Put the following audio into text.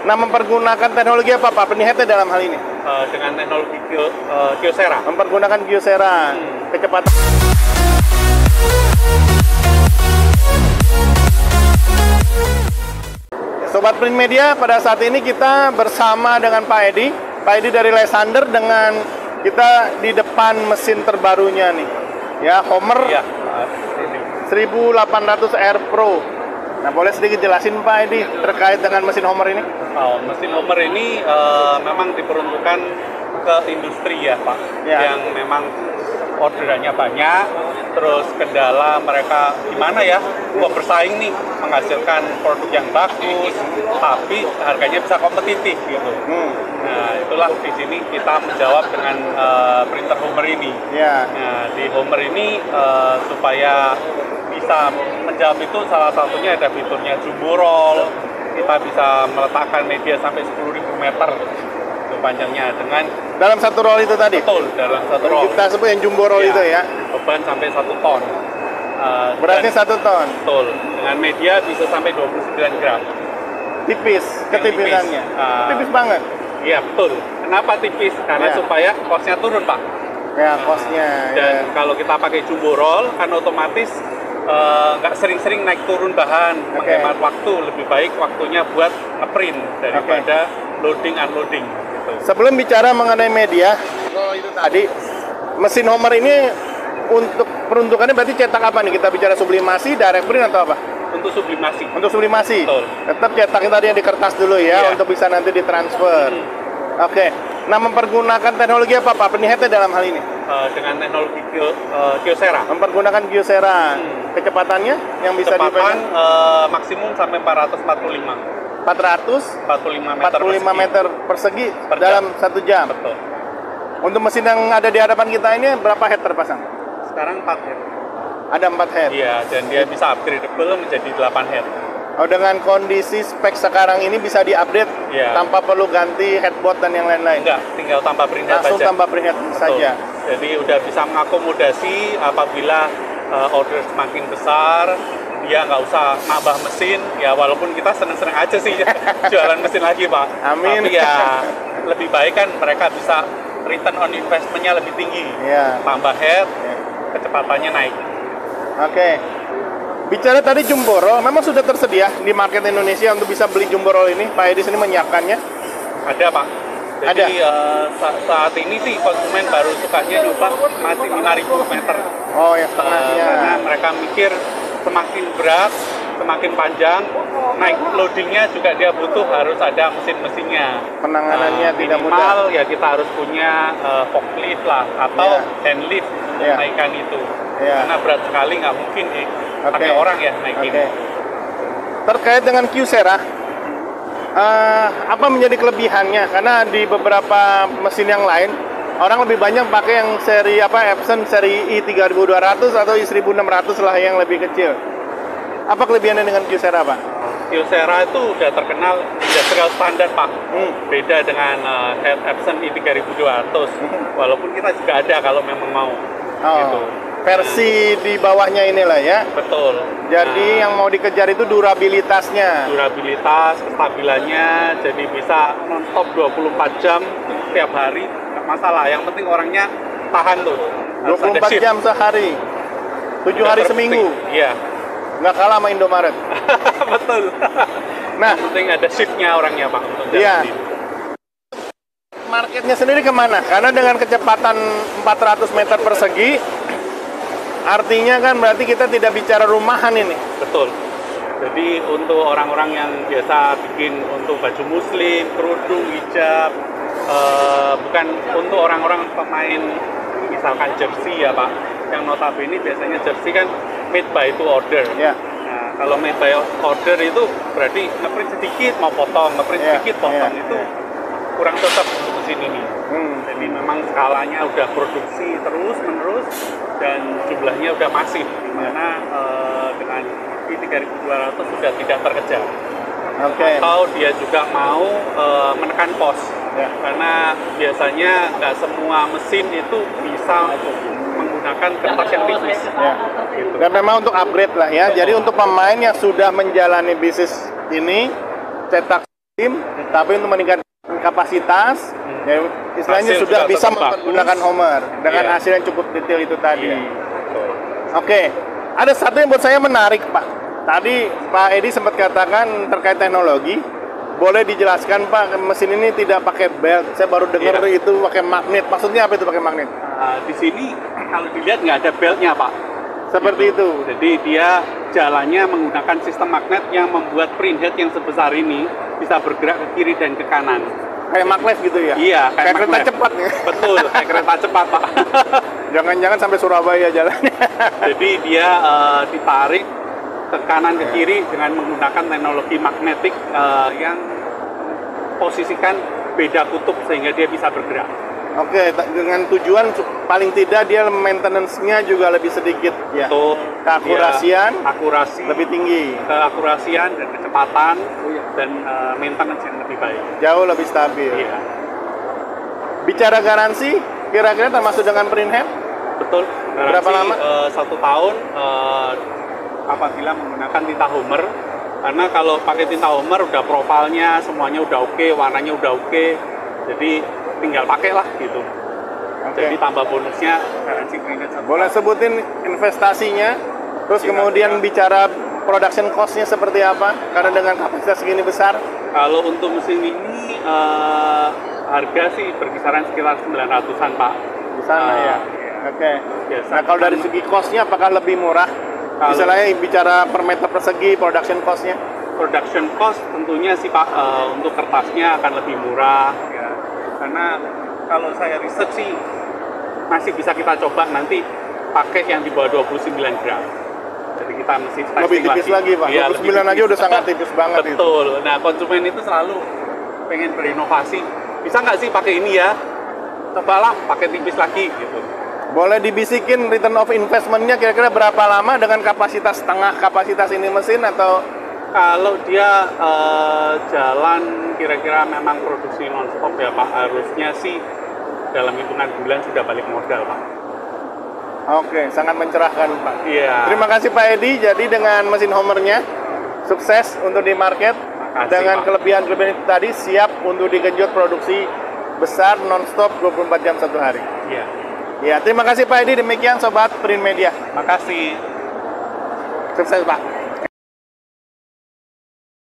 Nah, mempergunakan teknologi apa Pak penyihatnya dalam hal ini? Dengan teknologi Kyocera. Mempergunakan Kyocera. Kecepatan. Sobat Print Media, pada saat ini kita bersama dengan Pak Edi. Pak Edi dari Lysander dengan kita di depan mesin terbarunya nih. Ya, Homer Ya, 1800 Air Pro. Nah, boleh sedikit jelasin Pak Edi terkait dengan mesin Homer ini? Mesin Homer ini memang diperuntukkan ke industri ya Pak, Ya. yang memang orderannya banyak, terus kendala mereka gimana ya, bersaing nih, menghasilkan produk yang bagus, tapi harganya bisa kompetitif gitu. Nah, itulah di sini kita menjawab dengan printer Homer ini. Ya. Nah, di Homer ini supaya bisa menjawab itu, salah satunya ada fiturnya jumbo roll. Kita bisa meletakkan media sampai 10.000 meter itu panjangnya dengan Dalam satu roll itu tadi? betul dalam satu roll. Kita sebut yang jumbo roll itu ya? Beban sampai 1 ton. Beratnya 1 ton? Betul. Dengan media bisa sampai 29 gram. Tipis, ketipisannya? Tipis banget? Iya, betul. Kenapa tipis? Karena Ya. supaya cost-nya turun, Pak. Ya, cost-nya. Dan kalau kita pakai jumbo roll, kan otomatis nggak sering-sering naik turun bahan, menghemat waktu. Lebih baik waktunya buat ngeprint daripada loading unloading gitu. Sebelum bicara mengenai media, kalau itu tadi, mesin Homer ini untuk peruntukannya berarti cetak apa nih? Kita bicara sublimasi, direct print atau apa? Untuk sublimasi. Untuk sublimasi? Betul. Tetap cetaknya tadi yang di kertas dulu ya, Iya. untuk bisa nanti ditransfer. Oke. Nah, mempergunakan teknologi apa Pak penyihatnya dalam hal ini? Dengan teknologi Kyocera. Mempergunakan Kyocera. Kecepatannya yang bisa Kecepatan maksimum sampai 445 445 meter persegi Per dalam 1 jam. Betul. Untuk mesin yang ada di hadapan kita ini berapa head terpasang? Sekarang 4 head. Ada 4 head. Iya, dan dia bisa upgradable menjadi 8 head. Oh, dengan kondisi spek sekarang ini bisa diupdate Iya. tanpa perlu ganti headboard dan yang lain-lain. Enggak, tinggal tambah printhead Langsung saja. tambah printhead saja. Jadi udah bisa mengakomodasi apabila order semakin besar, dia nggak usah nambah mesin. Ya walaupun kita seneng-seneng aja sih jualan mesin lagi Pak. Amin. Tapi ya lebih baik kan mereka bisa return on investment-nya lebih tinggi. Iya. Tambah head, kecepatannya naik. Oke. Bicara tadi jumbo roll, memang sudah tersedia di market Indonesia untuk bisa beli jumbo roll ini. Pak Edi sini menyiapkannya. Ada Pak. Jadi saat ini sih konsumen baru sukanya nyoba masih 5.000 meter. Oh, ya setengahnya. Karena mereka mikir semakin berat, semakin panjang, naik loadingnya juga dia butuh harus ada mesin-mesinnya. Penanganannya tidak mudah. Minimal ya kita harus punya forklift lah atau hand lift untuk naikkan itu. Karena berat sekali nggak mungkin pakai orang ya naikin. Terkait dengan Kyocera, apa menjadi kelebihannya? Karena di beberapa mesin yang lain orang lebih banyak pakai yang seri Epson seri i3200 atau i1600 lah yang lebih kecil. Apa kelebihannya dengan Kyocera, Pak? Kyocera itu udah terkenal industrial standar Pak. Beda dengan Epson i3200. Walaupun kita juga ada kalau memang mau. Gitu. Versi di bawahnya inilah ya. Betul. Jadi yang mau dikejar itu durabilitasnya. Durabilitas, kestabilannya, jadi bisa non-stop 24 jam setiap hari, nggak masalah. Yang penting orangnya tahan tuh. 24 jam sehari, 7 hari seminggu. Iya. Nggak kalah sama Indomaret. Betul. Nah, yang penting ada shift-nya orangnya Pak. Iya. Marketnya sendiri kemana? Karena dengan kecepatan 400 meter persegi, artinya kan berarti kita tidak bicara rumahan ini. Betul. Jadi untuk orang-orang yang biasa bikin untuk baju muslim, kerudung, hijab, bukan untuk orang-orang pemain misalkan jersey ya Pak. Yang notabene biasanya jersey kan made by to order. Ya. Nah, kalau made by order itu berarti ngeprint sedikit mau potong, ngeprint sedikit potong itu kurang cocok untuk mesin ini. Jadi memang skalanya udah produksi terus menerus dan jumlahnya udah masif, dimana dengan i3200 sudah tidak terkejar. Atau dia juga mau menekan kos, karena biasanya nggak semua mesin itu bisa menggunakan kertas yang tipis. Gitu. Dan memang untuk upgrade lah ya. Jadi untuk pemain yang sudah menjalani bisnis ini, cetak tapi untuk meningkatkan kapasitas, ya, istilahnya Hasil sudah juga bisa tetap mempergunakan bagus. Homer dengan Iya. hasil yang cukup detail itu tadi. Iya, betul. Oke, ada satu yang buat saya menarik, Pak. Tadi Pak Edi sempat katakan terkait teknologi. Boleh dijelaskan, Pak, mesin ini tidak pakai belt. Saya baru dengar Iya. itu pakai magnet. Maksudnya apa itu pakai magnet? Di sini kalau dilihat nggak ada beltnya, Pak. Seperti Gitu. itu. Jadi dia jalannya menggunakan sistem magnet yang membuat printhead yang sebesar ini bisa bergerak ke kiri dan ke kanan. Kayak magnet gitu ya? Iya, kayak kereta magnet. cepat ya? Betul, kayak kereta cepat, Pak. Jangan-jangan sampai Surabaya jalannya. Jadi dia ditarik ke kanan ke kiri dengan menggunakan teknologi magnetik yang posisikan beda kutub sehingga dia bisa bergerak. Oke, dengan tujuan paling tidak dia maintenance-nya juga lebih sedikit ya. Untuk Keakurasian akurasi, lebih tinggi, keakurasian dan kecepatan dan maintenance yang lebih baik. jauh lebih stabil. Iya, Bicara garansi, kira-kira termasuk dengan print head? betul. Berapa lama? 1 tahun apabila menggunakan tinta Homer. Karena kalau pakai tinta Homer udah profilnya semuanya udah oke, warnanya udah oke. Jadi tinggal pakai lah gitu. Oke. Jadi tambah bonusnya garansi print head 1 Boleh tahun. sebutin investasinya, terus Silakan. kemudian bicara production cost-nya seperti apa? Karena dengan kapasitas segini besar, Kalau untuk mesin ini harga sih berkisaran sekitar 900-an, Pak. di sana ya. Iya. Oke. Biasa. Nah, kalau dari segi cost-nya apakah lebih murah? Kalau- Misalnya bicara per meter persegi production cost-nya. Production cost tentunya sih Pak, untuk kertasnya akan lebih murah ya. Karena kalau saya riset sih masih bisa kita coba nanti pakai yang di bawah 29 gram. Jadi kita mesti testing Lebih tipis lagi, Pak. Iya, 29 lebih aja udah sangat tipis banget itu. Betul. Nah, konsumen itu selalu pengen berinovasi. Bisa nggak sih pakai ini ya? Cobalah pakai tipis lagi gitu. Boleh dibisikin return of investment-nya kira-kira berapa lama dengan kapasitas setengah kapasitas ini mesin atau Kalau dia jalan kira-kira memang produksi non-stop ya Pak, harusnya sih dalam hitungan bulan sudah balik modal Pak. Oke, sangat mencerahkan, Pak. Iya. Terima kasih Pak Edi. Jadi dengan mesin Homernya sukses untuk di market. Makasih, Dengan Pak. kelebihan-kelebihan itu tadi siap untuk digenjot produksi besar non-stop 24 jam satu hari. Iya. Ya, terima kasih Pak Edi. Demikian Sobat Print Media. Makasih. Sukses Pak.